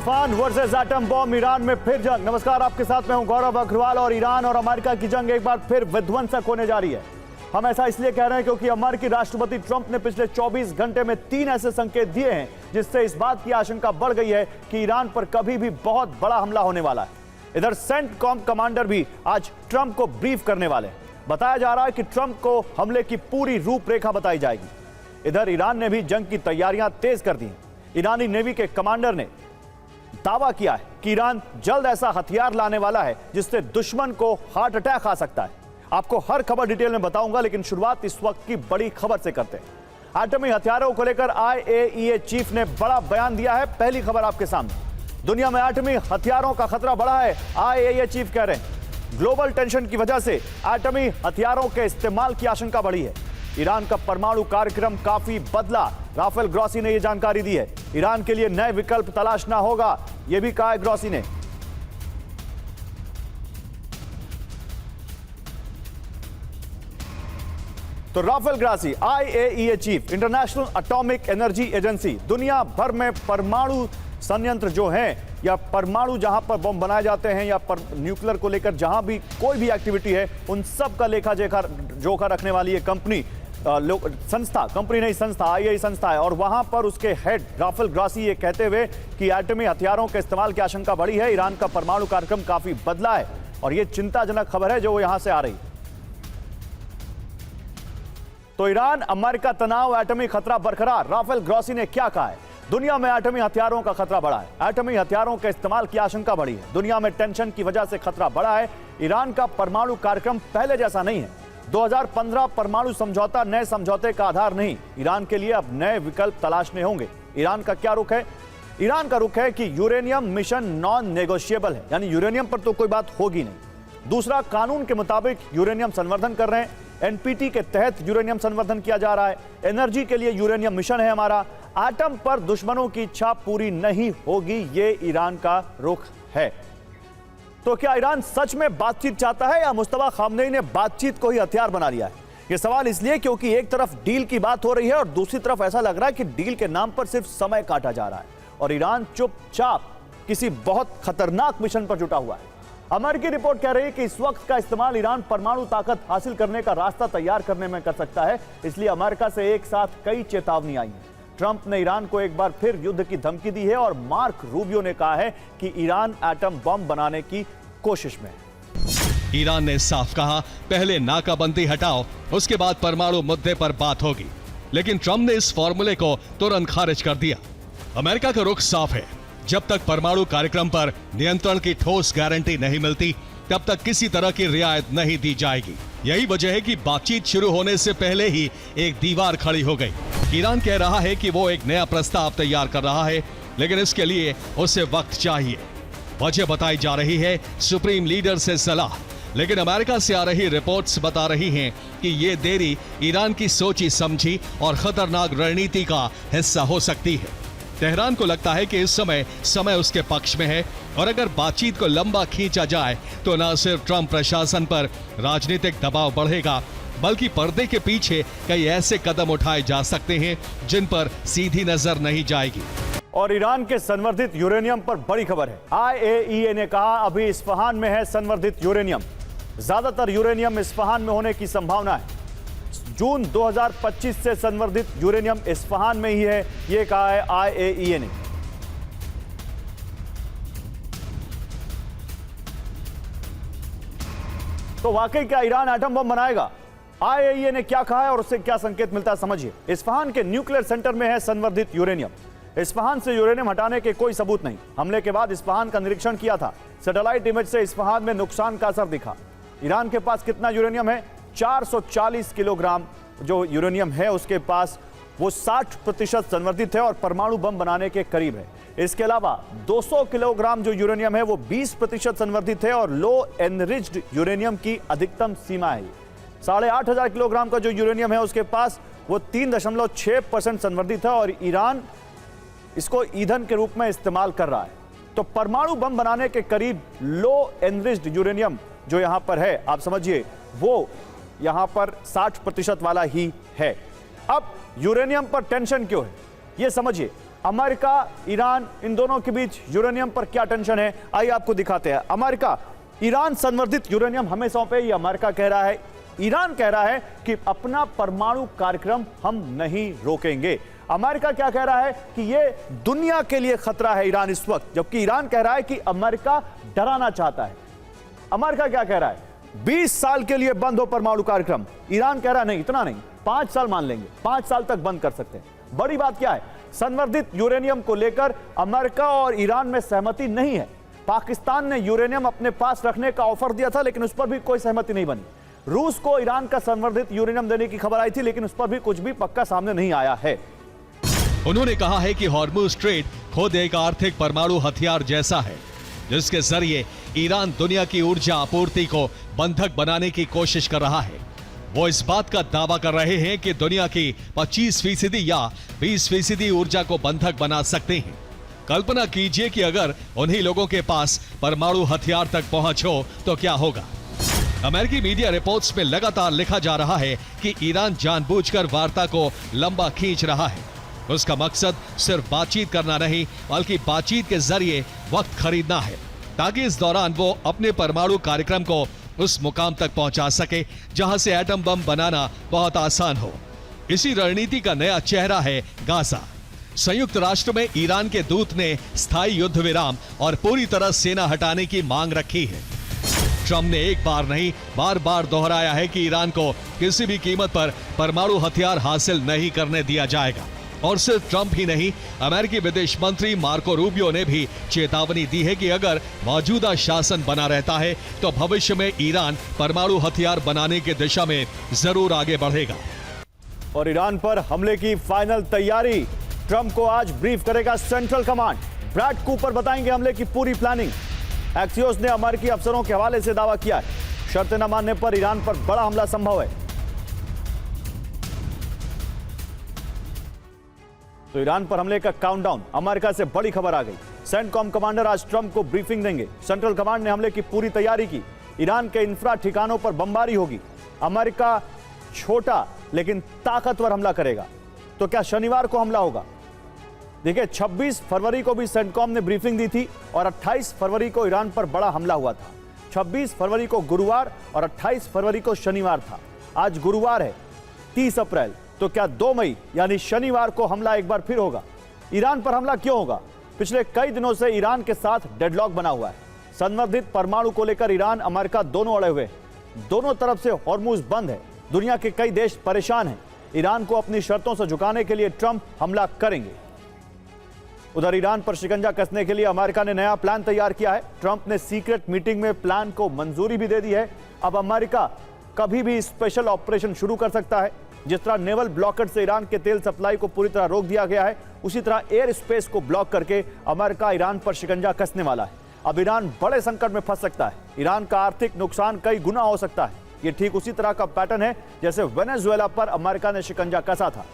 Isfahan versus atom bomb, Iran में फिर जंग। नमस्कार, आपके साथ मैं हूं गौरव अग्रवाल और ईरान और अमेरिका की जंग एक बार फिर विध्वंसक होने जा रही है। हम ऐसा इसलिए कह रहे हैं क्योंकि अमेरिकी राष्ट्रपति ट्रंप ने पिछले 24 घंटे में 3 ऐसे संकेत दिए हैं जिससे इस बात की आशंका बढ़ गई है कि ईरान पर कभी भी बहुत बड़ा हमला होने वाला है। इधर सेंटकॉम कमांडर भी आज ट्रंप को ब्रीफ करने वाले हैं। बताया जा रहा है कि ट्रंप को हमले की पूरी रूपरेखा बताई जाएगी। इधर ईरान ने भी जंग की तैयारियां तेज कर दी हैं। ईरानी नेवी के कमांडर ने दावा किया है कि ईरान जल्द ऐसा हथियार लाने वाला है जिससे दुश्मन को हार्ट अटैक आ सकता है। आपको हर खबर डिटेल में बताऊंगा, लेकिन शुरुआत इस वक्त की बड़ी खबर से करते हैं। एटमी हथियारों को लेकर IAEA चीफ ने बड़ा बयान दिया है। पहली खबर आपके सामने, दुनिया में एटमी हथियारों का खतरा बढ़ा है। IAEA चीफ कह रहे हैं ग्लोबल टेंशन की वजह से एटमी हथियारों के इस्तेमाल की आशंका बढ़ी है। ईरान का परमाणु कार्यक्रम काफी बदला। राफेल ग्रॉसी ने यह जानकारी दी है। ईरान के लिए नए विकल्प तलाशना होगा, यह भी कहा है ग्रॉसी ने। तो Rafael Grossi, IAEA chief, international atomic energy agency, दुनिया भर में परमाणु संयंत्र जो हैं या परमाणु जहां पर बम बनाए जाते हैं या न्यूक्लियर को लेकर जहां भी कोई भी एक्टिविटी है, उन सब का लेखा जोखा रखने वाली ये कंपनी, संस्था, कंपनी नहीं संस्था, IAEA संस्था है। और वहां पर उसके हेड राफेल ग्रॉसी ये कहते हुए कि एटमी हथियारों के इस्तेमाल की आशंका बढ़ी है, ईरान का परमाणु कार्यक्रम काफी बदला है और यह चिंताजनक खबर है जो यहां से आ रही है। तो ईरान अमेरिका तनाव, एटमी खतरा बरकरार। राफेल ग्रॉसी ने क्या कहा है? दुनिया में एटमी हथियारों का खतरा बढ़ा है, एटमी हथियारों के इस्तेमाल की आशंका बढ़ी है, दुनिया में टेंशन की वजह से खतरा बढ़ा है। ईरान का परमाणु कार्यक्रम पहले जैसा नहीं है। 2015 परमाणु समझौता नए समझौते का आधार नहीं। ईरान के लिए अब नए विकल्प तलाशने होंगे। ईरान का क्या रुख है? ईरान का रुख है कि यूरेनियम मिशन नॉन नेगोशिएबल है, यानी यूरेनियम पर तो कोई बात होगी नहीं। दूसरा, कानून के मुताबिक यूरेनियम संवर्धन कर रहे हैं। NPT के तहत यूरेनियम संवर्धन किया जा रहा है। एनर्जी के लिए यूरेनियम मिशन है हमारा। एटम पर दुश्मनों की इच्छा पूरी नहीं होगी, ये ईरान का रुख है। तो क्या ईरान सच में बातचीत चाहता है या मुस्तफा खामनेई ने बातचीत को ही हथियार बना लिया है? यह सवाल इसलिए क्योंकि एक तरफ डील की बात हो रही है और दूसरी तरफ ऐसा लग रहा है कि डील के नाम पर सिर्फ समय काटा जा रहा है और ईरान चुपचाप किसी बहुत खतरनाक मिशन पर जुटा हुआ है। अमेरिकी रिपोर्ट कह रही है कि इस वक्त का इस्तेमाल ईरान परमाणु ताकत हासिल करने का रास्ता तैयार करने में कर सकता है। इसलिए अमेरिका से एक साथ कई चेतावनी आई है। ट्रंप ने ईरान को एक बार फिर युद्ध की धमकी दी है और मार्क रूबियो ने कहा है कि ईरान एटम बम बनाने की कोशिश में है। ईरान ने साफ कहा, पहले नाकाबंदी हटाओ, उसके बाद परमाणु मुद्दे पर बात होगी। लेकिन ट्रंप ने इस फॉर्मूले को तुरंत खारिज कर दिया। अमेरिका का रुख साफ है, जब तक परमाणु कार्यक्रम पर नियंत्रण की ठोस गारंटी नहीं मिलती, तब तक किसी तरह की रियायत नहीं दी जाएगी। यही वजह है कि बातचीत शुरू होने से पहले ही एक दीवार खड़ी हो गई। ईरान कह रहा है कि वो एक नया प्रस्ताव तैयार कर रहा है, लेकिन इसके लिए उसे वक्त चाहिए। वजह बताई जा रही है सुप्रीम लीडर से सलाह, लेकिन अमेरिका से आ रही रिपोर्ट्स बता रही हैं कि ये देरी ईरान की सोची समझी और खतरनाक रणनीति का हिस्सा हो सकती है। तेहरान को लगता है कि इस समय उसके पक्ष में है और अगर बातचीत को लंबा खींचा जाए तो न सिर्फ ट्रंप प्रशासन पर राजनीतिक दबाव बढ़ेगा, बल्कि पर्दे के पीछे कई ऐसे कदम उठाए जा सकते हैं जिन पर सीधी नजर नहीं जाएगी। और ईरान के संवर्धित यूरेनियम पर बड़ी खबर है। IAEA ने कहा अभी इस्फहान में है संवर्धित यूरेनियम। ज्यादातर यूरेनियम इस्फहान में होने की संभावना है। जून 2025 से संवर्धित यूरेनियम इस्फहान में ही है, यह कहा है IAEA ने। तो वाकई क्या ईरान एटम बम बनाएगा? IAEA ने क्या कहा है और उससे क्या संकेत मिलता है, समझिए। इस्फहान के न्यूक्लियर सेंटर में है संवर्धित यूरेनियम। इस्फहान से यूरेनियम हटाने के कोई सबूत नहीं। हमले के बाद इस्फहान का निरीक्षण किया था। सैटेलाइट इमेज से इस्फहान में नुकसान का असर दिखा। ईरान के पास कितना यूरेनियम है? 440 किलोग्राम जो यूरेनियम है उसके पास, वो 60% संवर्धित है और परमाणु बम बनाने के करीब है। इसके अलावा 200 किलोग्राम जो यूरेनियम है वो 20% संवर्धित है और लो एनरिच्ड यूरेनियम की अधिकतम सीमा है। 8,500 किलोग्राम का जो यूरेनियम है उसके पास वो 3.6% संवर्धित है और ईरान इसको ईंधन के रूप में इस्तेमाल कर रहा है। तो परमाणु बम बनाने के करीब लो एनरिच्ड यूरेनियम जो यहां पर है, आप समझिए वो यहां पर 60% वाला ही है। अब यूरेनियम पर टेंशन क्यों है, यह समझिए। अमेरिका, ईरान, इन दोनों के बीच यूरेनियम पर क्या टेंशन है, आइए आपको दिखाते हैं। अमेरिका ईरान संवर्धित यूरेनियम हमें सौंपे, ये अमेरिका कह रहा है। ईरान कह रहा है कि अपना परमाणु कार्यक्रम हम नहीं रोकेंगे। अमेरिका क्या कह रहा है कि ये दुनिया के लिए खतरा है ईरान इस वक्त, जबकि ईरान कह रहा है कि अमेरिका डराना चाहता है। अमेरिका क्या कह रहा है, 20 साल के लिए बंद हो परमाणु कार्यक्रम। ईरान कह रहा है नहीं, इतना नहीं, 5 साल मान लेंगे, 5 साल तक बंद कर सकते हैं। बड़ी बात क्या है, संवर्धित यूरेनियम को लेकर अमेरिका और ईरान में सहमति नहीं है। पाकिस्तान ने यूरेनियम अपने पास रखने का ऑफर दिया था, लेकिन उस पर भी कोई सहमति नहीं बनी। रूस को ईरान का संवर्धित यूरेनियम देने की खबर आई थी, लेकिन उस पर भी कुछ भी पक्का सामने नहीं आया है। उन्होंने कहा है कि हॉर्मुज स्ट्रेट खुद एक आर्थिक परमाणु हथियार जैसा है, जिसके जरिए ईरान दुनिया की ऊर्जा आपूर्ति को बंधक बनाने की कोशिश कर रहा है। वो इस बात का दावा कर रहे हैं कि दुनिया की 25% या 20% ऊर्जा को बंधक बना सकते हैं। कल्पना कीजिए कि अगर उन्हीं लोगों के पास परमाणु हथियार तक पहुंच हो तो क्या होगा। अमेरिकी मीडिया रिपोर्ट्स में लगातार लिखा जा रहा है कि ईरान जानबूझकर वार्ता को लंबा खींच रहा है। उसका मकसद सिर्फ बातचीत करना नहीं, बल्कि बातचीत के जरिए वक्त खरीदना है, ताकि इस दौरान वो अपने परमाणु कार्यक्रम को उस मुकाम तक पहुंचा सके जहां से एटम बम बनाना बहुत आसान हो। इसी रणनीति का नया चेहरा है गाजा। संयुक्त राष्ट्र में ईरान के दूत ने स्थायी युद्ध विराम और पूरी तरह सेना हटाने की मांग रखी है। ट्रंप ने एक बार नहीं, बार बार दोहराया है कि ईरान को किसी भी कीमत पर परमाणु हथियार हासिल नहीं करने दिया जाएगा। और सिर्फ ट्रंप ही नहीं, अमेरिकी विदेश मंत्री मार्को रूबियो ने भी चेतावनी दी है कि अगर मौजूदा शासन बना रहता है तो भविष्य में ईरान परमाणु हथियार बनाने की दिशा में जरूर आगे बढ़ेगा। और ईरान पर हमले की फाइनल तैयारी, ट्रंप को आज ब्रीफ करेगा सेंट्रल कमांड। ब्रैड कूपर बताएंगे हमले की पूरी प्लानिंग। एक्सियोस ने अमेरिकी अफसरों के हवाले से दावा किया है, शर्तें न मानने पर ईरान पर बड़ा हमला संभव है। तो ईरान पर हमले का काउंटडाउन, अमेरिका से बड़ी खबर आ गई। सेंटकॉम कमांडर आज ट्रंप को ब्रीफिंग देंगे। सेंट्रल कमांड ने हमले की पूरी तैयारी की। ईरान के इंफ्रा ठिकानों पर बमबारी होगी। अमेरिका छोटा लेकिन ताकतवर हमला करेगा। तो क्या शनिवार को हमला होगा? देखिए, 26 फरवरी को भी सेंटकॉम ने ब्रीफिंग दी थी और 28 फरवरी को ईरान पर बड़ा हमला हुआ था। 26 फरवरी को गुरुवार और 28 फरवरी को शनिवार था। आज गुरुवार है 30 अप्रैल, तो क्या 2 मई यानी शनिवार को हमला एक बार फिर होगा? ईरान पर हमला क्यों होगा? पिछले कई दिनों से ईरान के साथ डेडलॉक बना हुआ है। संवर्धित परमाणु को लेकर ईरान अमेरिका दोनों अड़े हुए हैं। दोनों तरफ से हॉर्मुज बंद है। दुनिया के कई देश परेशान हैं। ईरान को अपनी शर्तों से झुकाने के लिए ट्रंप हमला करेंगे। उधर ईरान पर शिकंजा कसने के लिए अमेरिका ने नया प्लान तैयार किया है। ट्रंप ने सीक्रेट मीटिंग में प्लान को मंजूरी भी दे दी है। अब अमेरिका कभी भी स्पेशल ऑपरेशन शुरू कर सकता है। जिस तरह नेवल ब्लॉकेट से ईरान के तेल सप्लाई को पूरी तरह रोक दिया गया है, उसी तरह एयर स्पेस को ब्लॉक करके अमेरिका ईरान पर शिकंजा कसने वाला है। अब ईरान बड़े संकट में फंस सकता है। ईरान का आर्थिक नुकसान कई गुना हो सकता है। ये ठीक उसी तरह का पैटर्न है जैसे वेनेजुएला पर अमेरिका ने शिकंजा कसा था।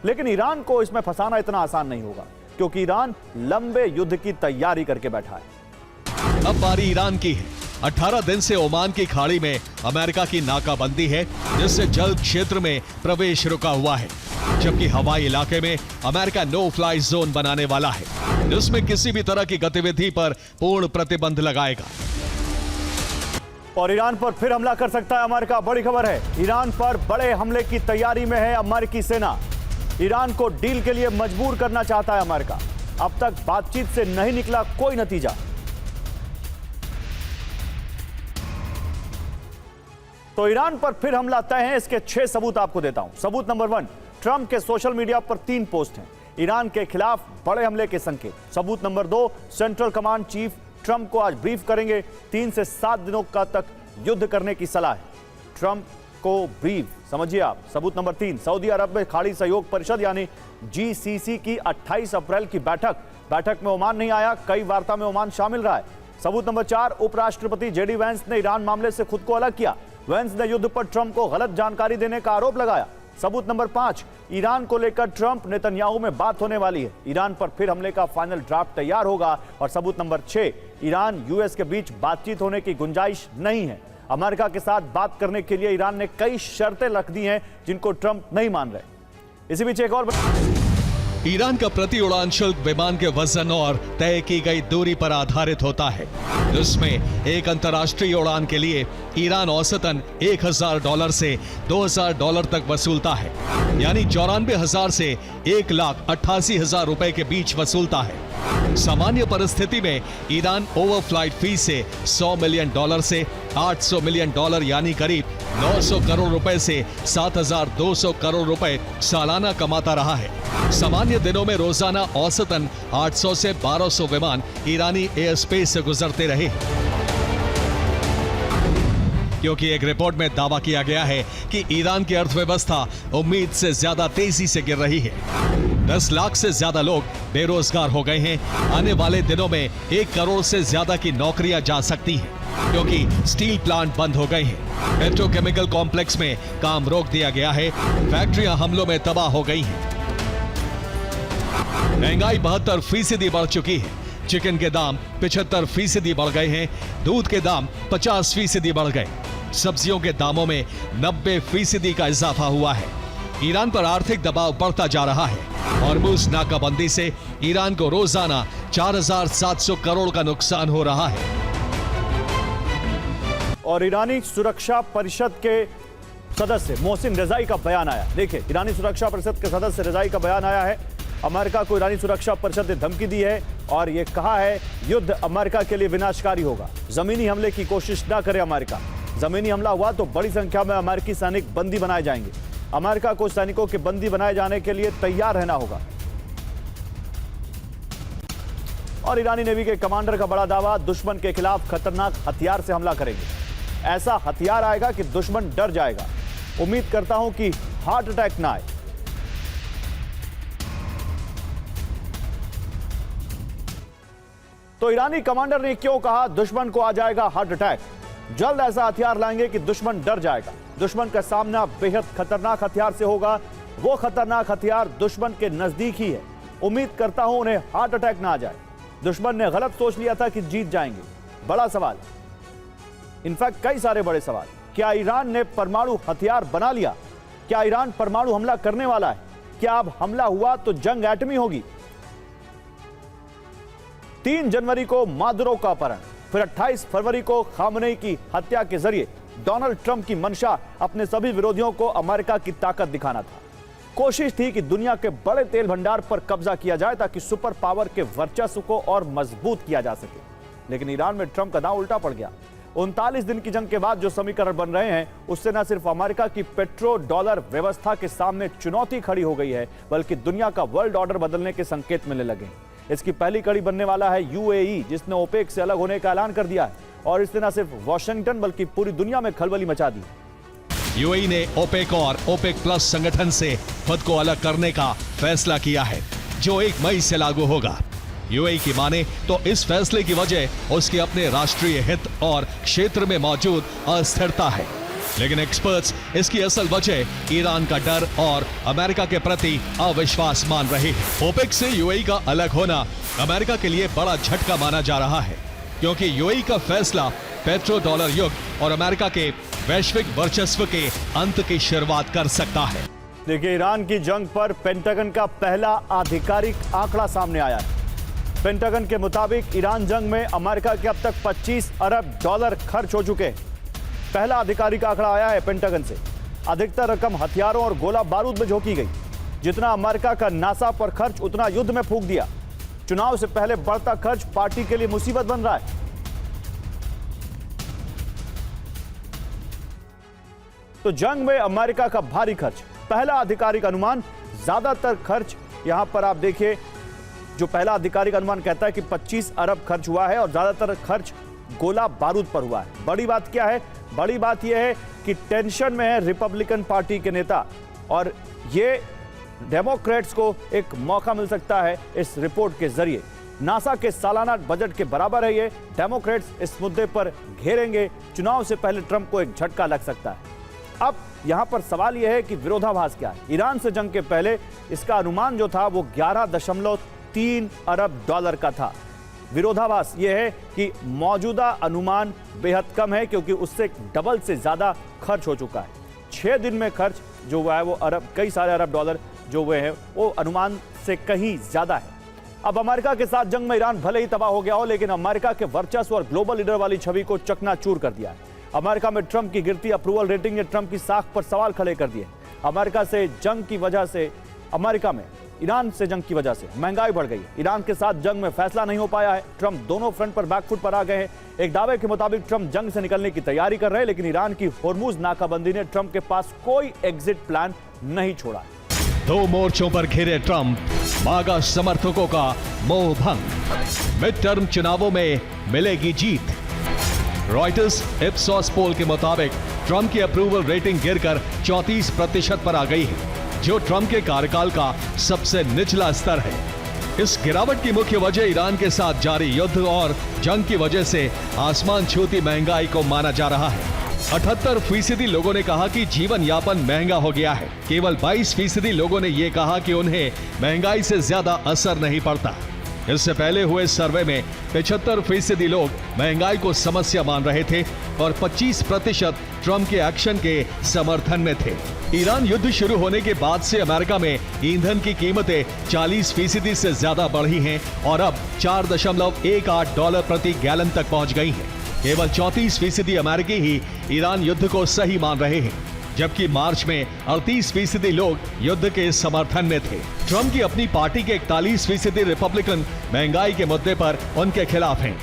लेकिन ईरान को इसमें फंसाना इतना आसान नहीं होगा, क्योंकि ईरान लंबे युद्ध की तैयारी करके बैठा है। अब बारी ईरान की है। 18 दिन से ओमान की खाड़ी में अमेरिका की नाकाबंदी है, जिससे जल क्षेत्र में प्रवेश रुका हुआ है, जबकि हवाई इलाके में अमेरिका नो फ्लाई जोन बनाने वाला है, जिसमें किसी भी तरह की गतिविधि पर पूर्ण प्रतिबंध लगाएगा। और ईरान पर फिर हमला कर सकता है अमेरिका। बड़ी खबर है, ईरान पर बड़े हमले की तैयारी में है अमेरिकी सेना। ईरान को डील के लिए मजबूर करना चाहता है अमेरिका। अब तक बातचीत से नहीं निकला कोई नतीजा। तो ईरान पर फिर हमला तय है। इसके 6 सबूत आपको देता हूं। सबूत नंबर 1, ट्रंप के सोशल मीडिया पर 3 पोस्ट हैं ईरान के खिलाफ बड़े हमले के संकेत। सबूत number 2, central command chief Trump को आज ब्रीफ करेंगे। 3 से 7 दिनों का तक युद्ध करने की सलाह है। ट्रंप को ब्रीफ, समझिए आप। सबूत नंबर 3, सऊदी अरब में खाड़ी सहयोग परिषद यानी GCC की 28 अप्रैल की बैठक में ओमान नहीं आया। कई वार्ता में ओमान शामिल रहा है। सबूत नंबर 4, उपराष्ट्रपति JD वैंस ने ईरान मामले से खुद को अलग किया। वैंस ने युद्ध पर ट्रंप को गलत जानकारी देने का आरोप लगाया। सबूत नंबर 5, ईरान को लेकर ट्रंप नेतन्याहू में बात होने वाली है। ईरान पर फिर हमले का फाइनल ड्राफ्ट तैयार होगा। और सबूत नंबर 6, ईरान US के बीच बातचीत होने की गुंजाइश नहीं है। अमेरिका के साथ बात करने के लिए ईरान ने कई शर्तें रख दी हैं, जिनको ट्रंप नहीं मान रहे। इसी बीच एक और ईरान का प्रति उड़ान शुल्क विमान के वजन और तय की गई दूरी पर आधारित होता है। इसमें एक अंतर्राष्ट्रीय उड़ान के लिए ईरान औसतन $1000 से $2000 तक वसूलता है, यानी 94,000 से 1,88,000 रुपए के बीच वसूलता है। सामान्य परिस्थिति में ईरान ओवरफ्लाइट फीस से $100 मिलियन से $800 मिलियन यानी करीब 900 करोड़ रुपए से 7,200 करोड़ रुपए सालाना कमाता रहा है। सामान्य दिनों में रोजाना औसतन 800 से 1200 विमान ईरानी एयर स्पेस से गुजरते रहे, क्योंकि एक रिपोर्ट में दावा किया गया है कि ईरान की अर्थव्यवस्था उम्मीद से ज्यादा तेजी से गिर रही है। 10 लाख से ज्यादा लोग बेरोजगार हो गए हैं। आने वाले दिनों में 1 करोड़ से ज्यादा की नौकरियां जा सकती हैं, क्योंकि स्टील प्लांट बंद हो गए हैं। पेट्रोकेमिकल कॉम्प्लेक्स में काम रोक दिया गया है। फैक्ट्रियां हमलों में तबाह हो गई हैं। महंगाई 72% बढ़ चुकी है। चिकन के दाम 75% बढ़ गए हैं। दूध के दाम 50% बढ़ गए। सब्जियों के दामों में 90% का इजाफा हुआ है। ईरान पर आर्थिक दबाव बढ़ता जा रहा है। हॉर्मुज़ नाकाबंदी से ईरान को रोजाना 4,700 करोड़ का नुकसान हो रहा है। और ईरानी सुरक्षा परिषद के सदस्य मोहसिन रजाई का बयान आया। देखिए, ईरानी सुरक्षा परिषद के सदस्य रजाई का बयान आया है। अमेरिका को ईरानी सुरक्षा परिषद ने धमकी दी है और यह कहा है युद्ध अमेरिका के लिए विनाशकारी होगा। जमीनी हमले की कोशिश न करे अमेरिका। जमीनी हमला हुआ तो बड़ी संख्या में अमेरिकी सैनिक बंदी बनाए जाएंगे। अमेरिका को सैनिकों के बंदी बनाए जाने के लिए तैयार रहना होगा। और ईरानी नेवी के कमांडर का बड़ा दावा, दुश्मन के खिलाफ खतरनाक हथियार से हमला करेंगे। ऐसा हथियार आएगा कि दुश्मन डर जाएगा। उम्मीद करता हूं कि हार्ट अटैक ना आए। तो ईरानी कमांडर ने क्यों कहा दुश्मन को आ जाएगा हार्ट अटैक? जल्द ऐसा हथियार लाएंगे कि दुश्मन डर जाएगा। दुश्मन का सामना बेहद खतरनाक हथियार से होगा। वो खतरनाक हथियार दुश्मन के नजदीक ही है। उम्मीद करता हूं उन्हें हार्ट अटैक ना आ जाए। दुश्मन ने गलत सोच लिया था कि जीत जाएंगे। बड़ा सवाल, इनफैक्ट कई सारे बड़े सवाल। क्या ईरान ने परमाणु हथियार बना लिया? क्या ईरान परमाणु हमला करने वाला है? क्या अब हमला हुआ तो जंग एटमी होगी? 3 जनवरी को मादुरो का अपहरण, फिर 28 फरवरी को खामनेई की हत्या के जरिए डोनाल्ड ट्रंप की मंशा अपने सभी विरोधियों को अमेरिका की ताकत दिखाना था। कोशिश थी कि दुनिया के बड़े तेल भंडार पर कब्जा किया जाए ताकि सुपर पावर के वर्चस्व को और मजबूत किया जा सके। लेकिन ईरान में ट्रंप का दांव उल्टा पड़ गया। 39 दिन की जंग के बाद जो समीकरण बन रहे हैं उससे न सिर्फ अमेरिका की पेट्रो डॉलर व्यवस्था के सामने चुनौती खड़ी हो गई है, बल्कि दुनिया का वर्ल्ड ऑर्डर बदलने के संकेत मिलने लगे। इसकी पहली कड़ी बनने वाला है यूएई, जिसने ओपेक से अलग होने का ऐलान कर दिया है और इसने न सिर्फ वॉशिंगटन बल्कि पूरी दुनिया में खलबली मचा दी। यूएई ने ओपेक और ओपेक प्लस संगठन से खुद को अलग करने का फैसला किया है, जो 1 मई से लागू होगा। यूएई की माने तो इस फैसले की वजह उसके अपने राष्ट्रीय हित और क्षेत्र में मौजूद अस्थिरता है, लेकिन एक्सपर्ट्स इसकी असल वजह ईरान का डर और अमेरिका के प्रति अविश्वास मान रहे हैं। ओपेक से यूएई का अलग होना अमेरिका के लिए बड़ा झटका माना जा रहा है, क्योंकि यूएई का फैसला पेट्रो डॉलर युग और अमेरिका के वैश्विक वर्चस्व के अंत की शुरुआत कर सकता है। देखिए, ईरान की जंग पर पेंटागन का पहला आधिकारिक आंकड़ा सामने आया है। पेंटागन के मुताबिक ईरान जंग में अमेरिका के अब तक $25 अरब खर्च हो चुके हैं। पहला आधिकारिक आंकड़ा आया है पेंटागन से। अधिकतर रकम हथियारों और गोला बारूद में झोंकी गई। जितना अमेरिका का नासा पर खर्च उतना युद्ध में फूंक दिया। चुनाव से पहले बढ़ता खर्च पार्टी के लिए मुसीबत बन रहा है। तो जंग में अमेरिका का भारी खर्च, पहला आधिकारिक अनुमान। ज्यादातर खर्च यहां पर आप देखिए, जो पहला आधिकारिक अनुमान कहता है कि 25 अरब खर्च हुआ है और ज्यादातर खर्च गोला बारूद पर हुआ है। बड़ी बात क्या है? बड़ी बात यह है कि टेंशन में है रिपब्लिकन पार्टी के नेता और ये डेमोक्रेट्स को एक मौका मिल सकता है इस रिपोर्ट के जरिए। नासा के सालाना बजट के बराबर है ये। डेमोक्रेट्स इस मुद्दे पर घेरेंगे। चुनाव से पहले ट्रंप को एक झटका लग सकता है। अब यहां पर सवाल यह है कि विरोधाभास क्या है। ईरान से जंग के पहले इसका अनुमान जो था वो 11.3 अरब डॉलर का था। विरोधाभास यह है कि मौजूदा अनुमान बेहद कम है, क्योंकि उससे डबल से ज्यादा खर्च हो चुका है। 6 दिन में खर्च जो हुआ है वो कई सारे अरब डॉलर जो हुए हैं वो अनुमान से कहीं ज्यादा है। अब अमेरिका के साथ जंग में ईरान भले ही तबाह हो गया हो, लेकिन अमेरिका के वर्चस्व और ग्लोबल लीडर वाली छवि को चकनाचूर कर दिया है। अमेरिका में ट्रंप की गिरती अप्रूवल रेटिंग ने ट्रंप की साख पर सवाल खड़े कर दिए। अमेरिका से जंग की वजह से अमेरिका में ईरान से जंग की वजह से महंगाई बढ़ गई है। ईरान के साथ जंग में फैसला नहीं हो पाया है। ट्रंप दोनों फ्रंट पर बैकफुट पर आ गए हैं। एक दावे के मुताबिक ट्रंप जंग से निकलने की तैयारी कर रहे हैं, लेकिन ईरान की होर्मुज नाकाबंदी ने ट्रंप के पास कोई एग्जिट प्लान नहीं छोड़ा। 2 मोर्चों पर घिरे ट्रंप, मागा समर्थकों का मोह भंग, मिड टर्म चुनावों में मिलेगी जीत। रॉयटर्स इप्सॉस पोल के मुताबिक ट्रंप की अप्रूवल रेटिंग गिरकर 34% पर आ गई है, जो ट्रंप के कार्यकाल का सबसे निचला स्तर है। इस गिरावट की मुख्य वजह ईरान के साथ जारी युद्ध और जंग की वजह से आसमान छूती महंगाई को माना जा रहा है। 78% लोगों ने कहा कि जीवन यापन महंगा हो गया है। केवल 22% लोगों ने यह कहा कि उन्हें महंगाई से ज्यादा असर नहीं पड़ता। इससे पहले हुए सर्वे में 75% लोग महंगाई को समस्या मान रहे थे और 25% ट्रंप के एक्शन के समर्थन में थे। ईरान युद्ध शुरू होने के बाद से अमेरिका में ईंधन की कीमतें 40% से ज्यादा बढ़ी हैं और अब $4.18 प्रति गैलन तक पहुंच गई हैं। केवल 34% अमेरिकी ही ईरान युद्ध को सही मान रहे हैं, जबकि मार्च में 38% लोग युद्ध के समर्थन में थे। ट्रंप की अपनी पार्टी के 41% रिपब्लिकन महंगाई के मुद्दे पर उनके खिलाफ हैं।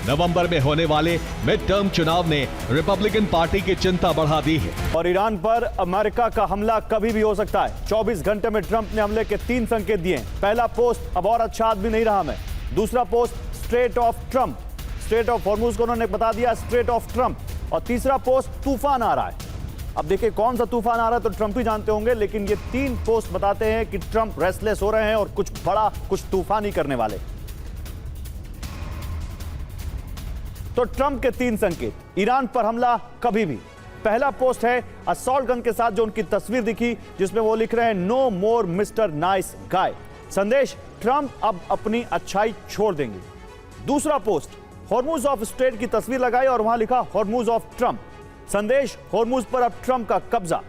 नवंबर में होने वाले मिड टर्म चुनाव ने रिपब्लिकन पार्टी की चिंता बढ़ा दी है। और ईरान पर अमेरिका का हमला कभी भी हो सकता है। 24 घंटे में ट्रंप ने हमले के 3 संकेत दिए। पहला पोस्ट, अब और अच्छा आदमी नहीं रहा मैं। दूसरा post, straight of Trump, straight of Hormuz को उन्होंने बता दिया स्ट्रेट ऑफ ट्रंप। और तीसरा पोस्ट, तूफान आ रहा है। अब देखिए कौन सा तूफान आ रहा है तो ट्रंप ही जानते होंगे, लेकिन ये 3 पोस्ट बताते हैं कि ट्रंप रेस्टलेस हो रहे हैं और कुछ बड़ा, कुछ तूफानी करने वाले। तो ट्रंप के 3 संकेत, ईरान पर हमला कभी भी। पहला पोस्ट है असॉल्ट गन के साथ जो उनकी तस्वीर दिखी, जिसमें वो लिख रहे हैं नो मोर मिस्टर नाइस गाय। संदेश, ट्रंप अब अपनी अच्छाई छोड़ देंगे। दूसरा पोस्ट, हॉर्मुज ऑफ स्ट्रेट की तस्वीर लगाई और वहां लिखा हॉर्मुज ऑफ ट्रंप। संदेश, हॉर्मुज पर अब ट्रंप का कब्जा।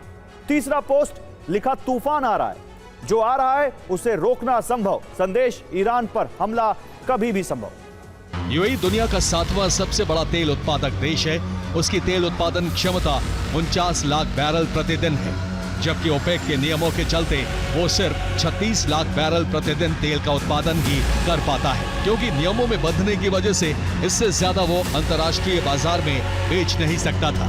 तीसरा पोस्ट, लिखा तूफान आ रहा है, जो आ रहा है उसे रोकना असंभव। संदेश, ईरान पर हमला कभी भी संभव। यूएई दुनिया का 7वां सबसे बड़ा तेल उत्पादक देश है। उसकी तेल उत्पादन क्षमता 49 लाख बैरल प्रतिदिन है, जबकि ओपेक के नियमों के चलते वो सिर्फ 36 लाख बैरल प्रतिदिन तेल का उत्पादन ही कर पाता है, क्योंकि नियमों में बंधने की वजह से इससे ज्यादा वो अंतर्राष्ट्रीय बाजार में बेच नहीं सकता था।